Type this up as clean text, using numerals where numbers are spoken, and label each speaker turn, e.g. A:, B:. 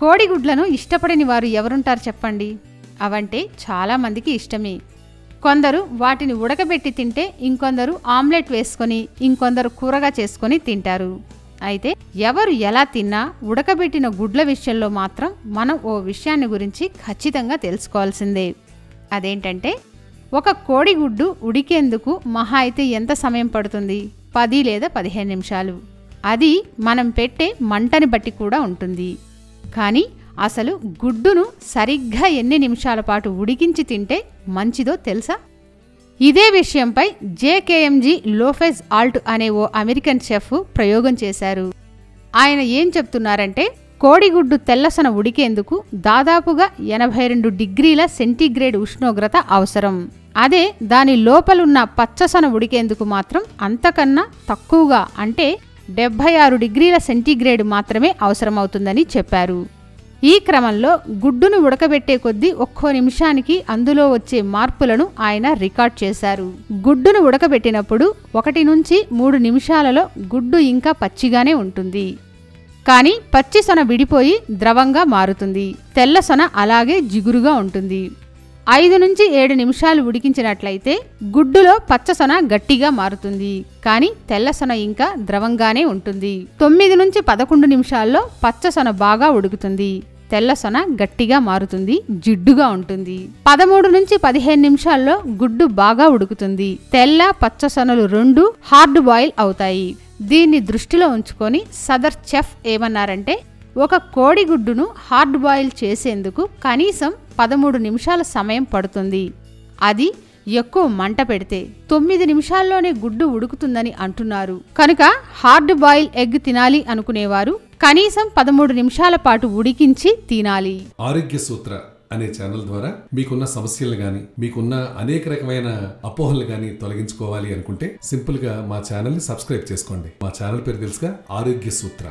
A: కోడిగుడ్లను ఇష్టపడని వారు ఎవరుంటారు చెప్పండి? అవంటే చాలామందికి ఇష్టమే. కొందరు వాటిని ఉడకబెట్టి తింటే, ఇంకొందరు ఆమ్లెట్ వేసుకొని, ఇంకొందరు కూరగా చేసుకొని తింటారు. అయితే ఎవరు ఎలా తిన్నా ఉడకబెట్టిన గుడ్ల విషయంలో మాత్రం మనం ఓ విషయాన్ని గురించి ఖచ్చితంగా తెలుసుకోవాల్సిందే. అదేంటంటే, ఒక కోడిగుడ్డు ఉడికేందుకు మహా అయితే ఎంత సమయం పడుతుంది? 10 లేదా 15 నిమిషాలు. అది మనం పెట్టే మంటని బట్టి కూడా ఉంటుంది. కానీ అసలు గుడ్డును సరిగ్గా ఎన్ని నిమిషాల పాటు ఉడికించి తింటే మంచిదో తెలుసా? ఇదే విషయంపై జేకేఎంజీ లోఫెజ్ ఆల్ట్ అనే ఓ అమెరికన్ చెఫ్ ప్రయోగం చేశారు. ఆయన ఏం చెప్తున్నారంటే, కోడిగుడ్డు తెల్లసొన ఉడికేందుకు దాదాపుగా 82 డిగ్రీల సెంటీగ్రేడ్ ఉష్ణోగ్రత అవసరం. అదే దాని లోపలున్న పచ్చసొన ఉడికేందుకు మాత్రం అంతకన్నా తక్కువగా, అంటే 76 డిగ్రీల సెంటీగ్రేడ్ మాత్రమే అవసరమవుతుందని చెప్పారు. ఈ క్రమంలో గుడ్డును ఉడకబెట్టే కొద్దీ ఒక్కో నిమిషానికి అందులో వచ్చే మార్పులను ఆయన రికార్డ్ చేశారు. గుడ్డును ఉడకబెట్టినప్పుడు 1 నుంచి 3 నిమిషాలలో గుడ్డు ఇంకా పచ్చిగానే ఉంటుంది. కానీ పచ్చిసొన విడిపోయి ద్రవంగా మారుతుంది. తెల్లసొన అలాగే జిగురుగా ఉంటుంది. 5 నుంచి 7 నిమిషాలు ఉడికించినట్లయితే గుడ్డులో పచ్చసొన గట్టిగా మారుతుంది. కానీ తెల్లసొన ఇంకా ద్రవంగానే ఉంటుంది. 9 నుంచి 11 నిమిషాల్లో పచ్చసొన బాగా ఉడుకుతుంది. తెల్లసొన గట్టిగా మారుతుంది, జిడ్డుగా ఉంటుంది. 13 నుంచి 15 నిమిషాల్లో గుడ్డు బాగా ఉడుకుతుంది. తెల్ల పచ్చసొనలు రెండు హార్డ్ బాయిల్ అవుతాయి. దీన్ని దృష్టిలో ఉంచుకొని సదర్ చెఫ్ ఏమన్నారంటే, ఒక కోడిగుడ్డును హార్డ్ బాయిల్ చేసేందుకు కనీసం 13 నిమిషాల సమయం పడుతుంది. అది ఎక్కువ మంట పెడితే 9 నిమిషాల్లోనే గుడ్డు ఉడుకుతుందని అంటున్నారు. కనుక హార్డ్ బాయిల్ ఎగ్ తినాలి అనుకునేవారు కనీసం 13 నిమిషాల పాటు ఉడికించి తినాలి.
B: ఆరోగ్య సూత్ర అనే ఛానల్ ద్వారా మీకున్న సమస్యలు గాని, మీకున్న అనేక రకమైన అపోహలు గాని తొలగించుకోవాలి అనుకుంటే సింపుల్ గా మా ఛానల్ ని సబ్స్క్రైబ్ చేసుకోండి. మా ఛానల్ పేరు తెలుసుగా, ఆరోగ్య సూత్ర.